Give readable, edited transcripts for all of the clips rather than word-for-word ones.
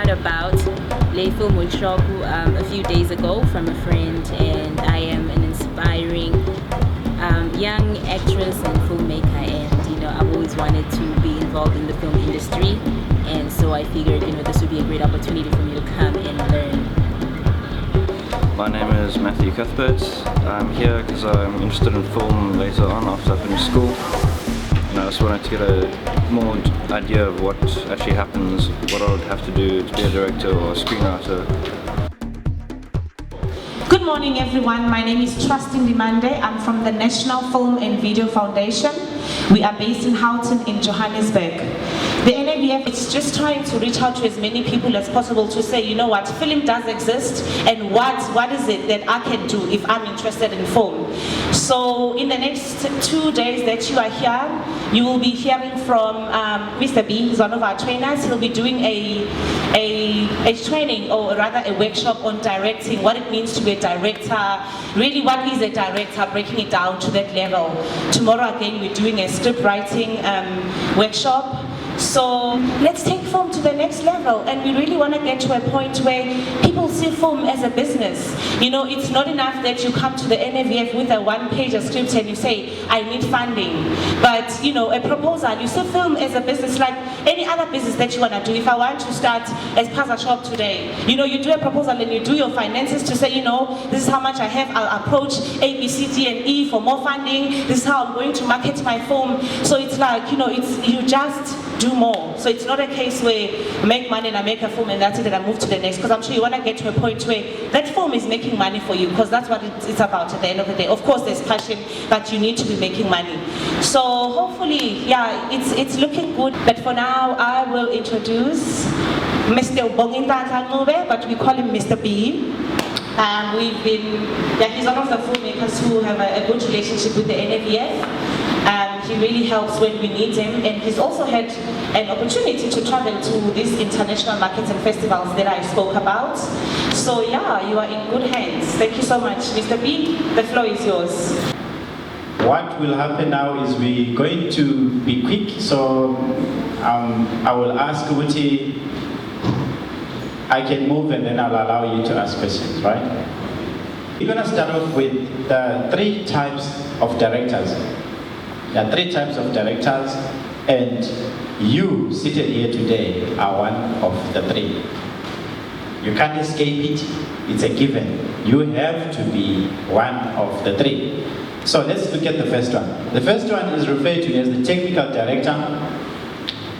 heard about Lay Film Workshop a few days ago from a friend, and I am an inspiring young actress and filmmaker, and I've always wanted to be involved in the film industry, and so I figured this would be a great opportunity for me to come and learn. My name is Matthew Cuthbert. I'm here because I'm interested in film later on after I finish school. And I just wanted to get a more idea of what actually happens, what I would have to do to be a director or a screenwriter. Good morning, everyone. My name is Trustin Dimande. I'm from the National Film and Video Foundation. We are based in Houghton in Johannesburg. The NAVF is just trying to reach out to as many people as possible to say, you know what, film does exist, and what is it that I can do if I'm interested in film. So in the next 2 days that you are here, you will be hearing from Mr. B, who's one of our trainers. He'll be doing a training, or rather a workshop on directing, what it means to be a director, really what is a director, breaking it down to that level. Tomorrow again, we're doing a script writing workshop. So let's take film to the next level, and we really want to get to a point where people see film as a business. It's not enough that you come to the NAVF with a one-page script and you say, I need funding. But a proposal, you see film as a business like any other business that you want to do. If I want to start as Spaza Shop today, you do a proposal and you do your finances to say, this is how much I have, I'll approach A, B, C, D, and E for more funding. This is how I'm going to market my film. So it's like, you just do more. So it's not a case where I make money and I make a film and that's it and I move to the next, because I'm sure you want to get to a point where that film is making money for you, because that's what it's about at the end of the day. Of course there's passion, but you need to be making money. So hopefully, yeah, it's looking good. But for now, I will introduce Mr. Bongintanza Nube, but we call him Mr. B. He's one of the filmmakers who have a good relationship with the NAVF. He really helps when we need him, and he's also had an opportunity to travel to these international markets and festivals that I spoke about. So yeah, you are in good hands. Thank you so much. Mr. B, the floor is yours. What will happen now is we're going to be quick, so I will ask Uti, I can move and then I'll allow you to ask questions, right? We're going to start off with the 3 types of directors. There are 3 types of directors, and you seated here today are one of the 3. You can't escape it, it's a given. You have to be one of the 3. So let's look at the first one. The first one is referred to as the technical director,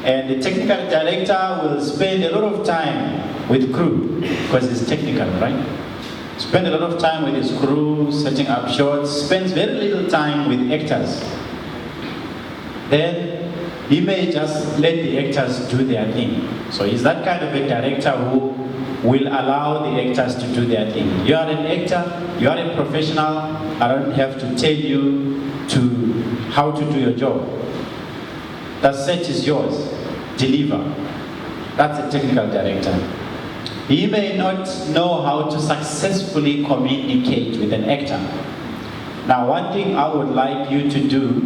and the technical director will spend a lot of time with crew, because it's technical, right? Spend a lot of time with his crew, setting up shots, spends very little time with actors. Then he may just let the actors do their thing. So he's that kind of a director who will allow the actors to do their thing. You are an actor, you are a professional, I don't have to tell you how to do your job. The set is yours, deliver. That's a technical director. He may not know how to successfully communicate with an actor. Now, one thing I would like you to do,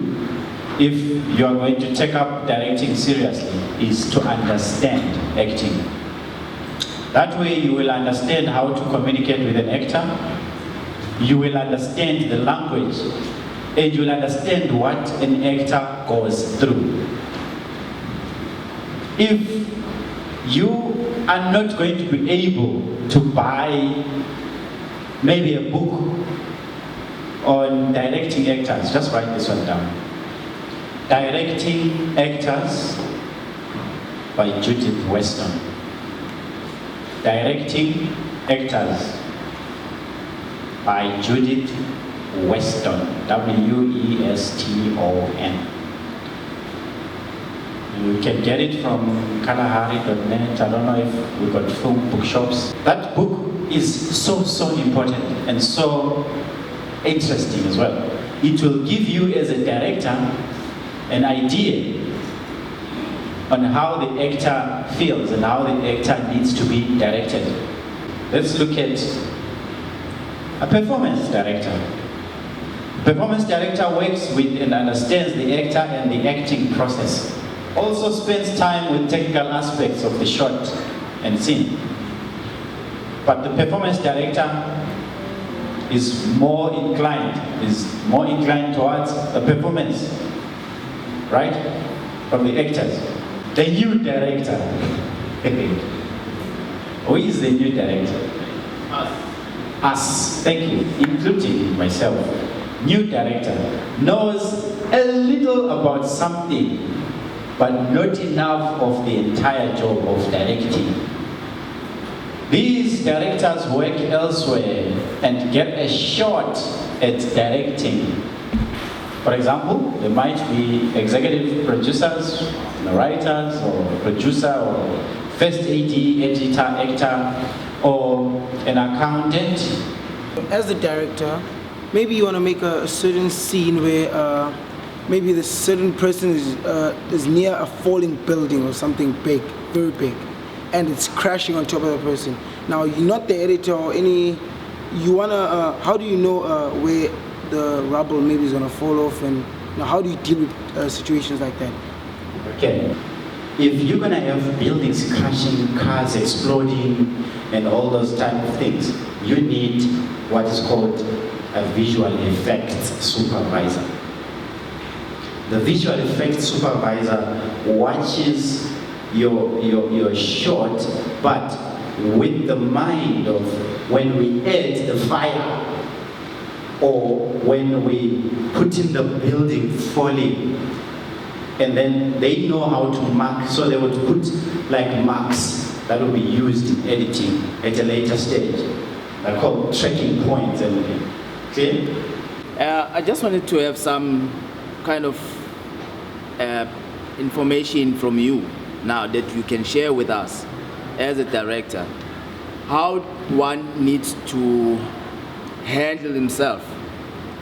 if you are going to take up directing seriously, is to understand acting. That way you will understand how to communicate with an actor, you will understand the language, and you will understand what an actor goes through. If you are not going to be able to buy maybe a book on directing actors, just write this one down. Directing Actors by Judith Weston. Directing Actors by Judith Weston. W-E-S-T-O-N. You can get it from Kalahari.net. I don't know if we've got film bookshops. That book is so important and so interesting as well. It will give you as a director an idea on how the actor feels and how the actor needs to be directed. Let's look at a performance director. Performance director works with and understands the actor and the acting process. Also spends time with technical aspects of the shot and seen. But the performance director is more inclined towards the performance, right? From the actors. The new director. Who is the new director? Us. Thank you, including myself. New director knows a little about something, but not enough of the entire job of directing. These directors work elsewhere and get a shot at directing. For example, there might be executive producers, writers, or producer, or first AD, editor, actor, or an accountant. As the director, maybe you want to make a certain scene where maybe the certain person is near a falling building or something big, very big, and it's crashing on top of the person. Now, you're not the editor or any, you want to, how do you know where the rubble maybe is going to fall off, and how do you deal with situations like that? Okay. If you're going to have buildings crashing, cars exploding, and all those type of things, you need what is called a visual effects supervisor. The visual effects supervisor watches your shot, but with the mind of when we add the fire or when we put in the building falling, and then they know how to mark, so they would put like marks that will be used in editing at a later stage. They're called tracking points and okay? I just wanted to have some kind of information from you now that you can share with us as a director, how one needs to handle himself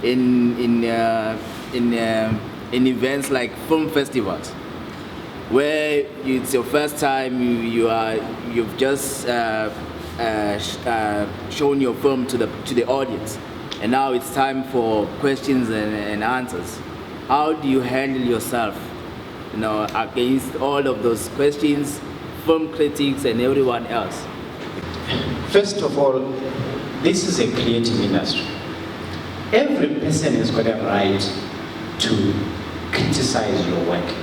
in events like film festivals, where it's your first time, you've just shown your film to the audience, and now it's time for questions and answers. How do you handle yourself, against all of those questions, film critics and everyone else? First of all, this is a creative industry. Every person has got a right to criticize your work.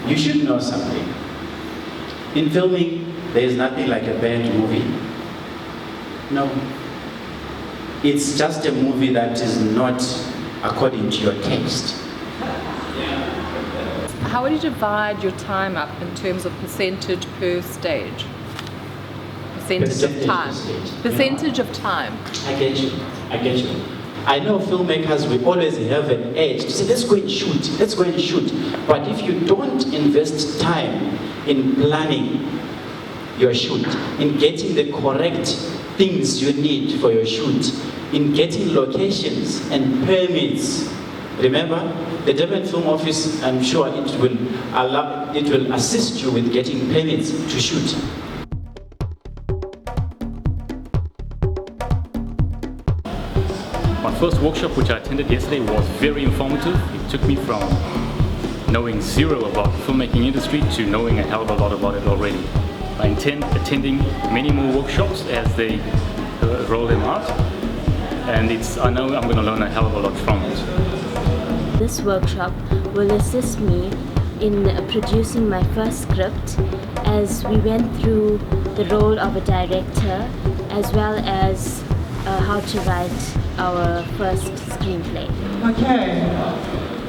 You should know something. In filming, there is nothing like a bad movie. No. It's just a movie that is not according to your taste. How would you divide your time up in terms of percentage per stage? Percentage of time. Percentage of time. I get you. I know filmmakers will always have an edge to say, let's go and shoot. But if you don't invest time in planning your shoot, in getting the correct things you need for your shoot, in getting locations and permits, remember, the Durban Film Office, I'm sure it will assist you with getting permits to shoot. My first workshop, which I attended yesterday, was very informative. It took me from knowing zero about the filmmaking industry to knowing a hell of a lot about it already. I intend attending many more workshops as they roll them out, and I know I'm going to learn a hell of a lot from it. This workshop will assist me in producing my first script, as we went through the role of a director as well as how to write our first screenplay. Okay.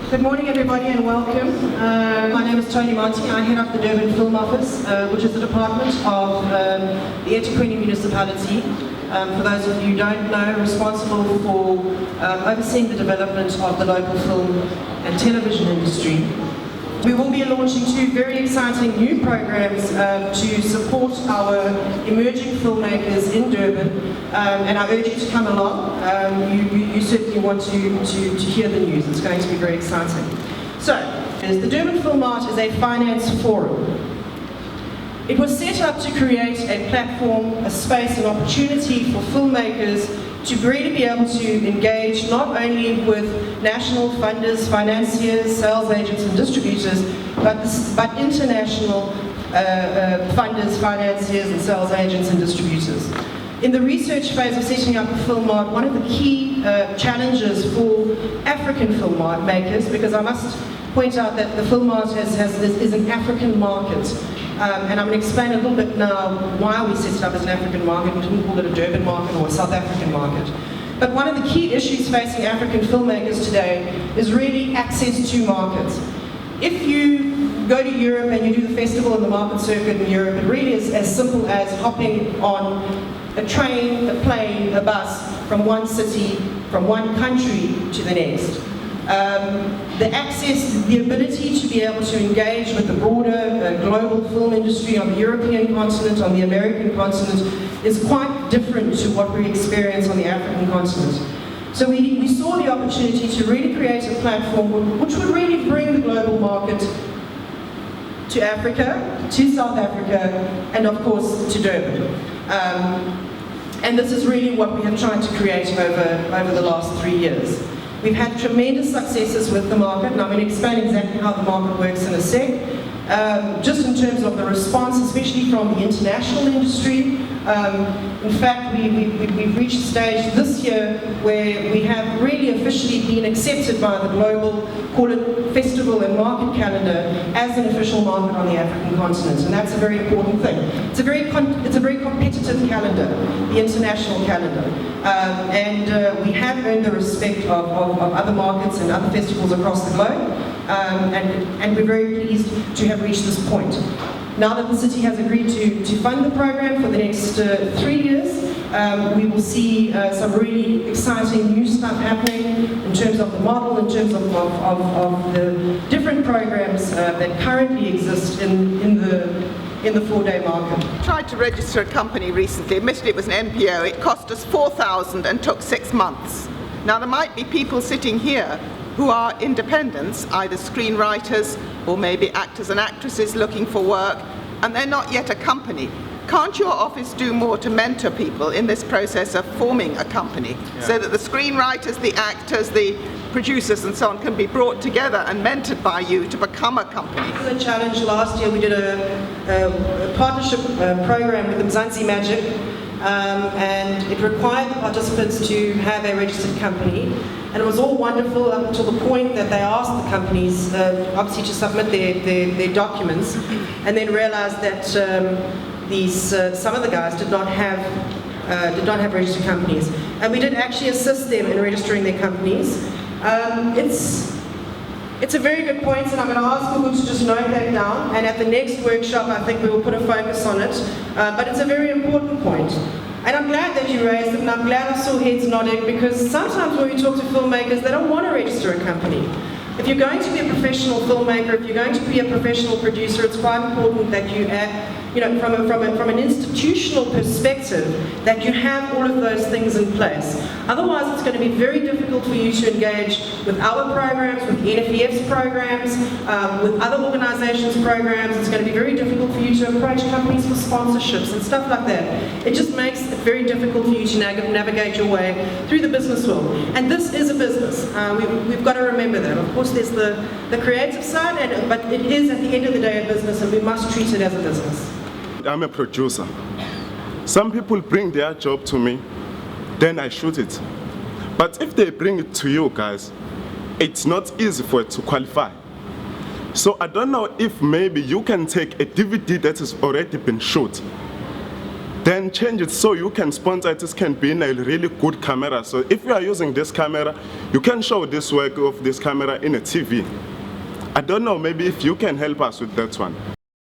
Good morning everybody and welcome. My name is Tony Monty. I head up the Durban Film Office, which is the department of the eThekwini municipality. For those of you who don't know, responsible for overseeing the development of the local film and television industry. We will be launching 2 very exciting new programs to support our emerging filmmakers in Durban, and I urge you to come along. You certainly want to hear the news. It's going to be very exciting. So, the Durban Film Mart is a finance forum. It was set up to create a platform, a space, an opportunity for filmmakers to really be able to engage not only with national funders, financiers, sales agents and distributors, but international funders, financiers, and sales agents and distributors. In the research phase of setting up the Film Mart, one of the key challenges for African film makers, because I must point out that the Film Mart is an African market, and I'm going to explain a little bit now why we set it up as an African market. We didn't call it a Durban market or a South African market. But one of the key issues facing African filmmakers today is really access to markets. If you go to Europe and you do the festival and the market circuit in Europe, it really is as simple as hopping on a train, a plane, a bus from one city, from one country to the next. The access, the ability to be able to engage with the broader global film industry on the European continent, on the American continent, is quite different to what we experience on the African continent. So we saw the opportunity to really create a platform which would really bring the global market to Africa, to South Africa, and of course to Durban. And this is really what we have tried to create over the last 3 years. We've had tremendous successes with the market, and I'm going to explain exactly how the market works in a sec. Just in terms of the response, especially from the international industry. In fact, we've reached a stage this year where we have really officially been accepted by the global, call it festival and market calendar, as an official market on the African continent, and that's a very important thing. It's a very competitive calendar, the international calendar, and we have earned the respect of other markets and other festivals across the globe, and we're very pleased to have reached this point. Now that the city has agreed to fund the program for the next 3 years, we will see some really exciting new stuff happening in terms of the model, in terms of the different programs that currently exist in the 4-day market. I tried to register a company recently. Admittedly it was an NPO. It cost us $4,000 and took 6 months. Now there might be people sitting here who are independents, either screenwriters or maybe actors and actresses looking for work, and they're not yet a company. Can't your office do more to mentor people in this process of forming a company, so that the screenwriters, the actors, the producers and so on can be brought together and mentored by you to become a company? The challenge last year, we did a partnership program with Mzansi Magic, and it required the participants to have a registered company. And it was all wonderful up until the point that they asked the companies, obviously, to submit their documents, and then realized that some of the guys did not have registered companies. And we did actually assist them in registering their companies. It's a very good point, and I'm going to ask people to just note that down. And at the next workshop, I think we will put a focus on it. But it's a very important point. And I'm glad that you raised it, and I'm glad I saw heads nodding, because sometimes when we talk to filmmakers, they don't want to register a company. If you're going to be a professional filmmaker, if you're going to be a professional producer, it's quite important that you from an institutional perspective, that you have all of those things in place. Otherwise, it's going to be very difficult for you to engage with our programs, with NFEF's programs, with other organizations' programs. It's going to be very difficult for you to approach companies for sponsorships and stuff like that. It just makes it very difficult for you to navigate your way through the business world. And this is a business. We've got to remember that. Of course, there's the creative side, but it is at the end of the day a business, and we must treat it as a business. I'm a producer. Some people bring their job to me, then I shoot it. But if they bring it to you guys, it's not easy for it to qualify. So I don't know if maybe you can take a DVD that has already been shot, then change it so you can sponsor it. This can be in a really good camera. So if you are using this camera, you can show this work of this camera in a TV. I don't know, maybe if you can help us with that one.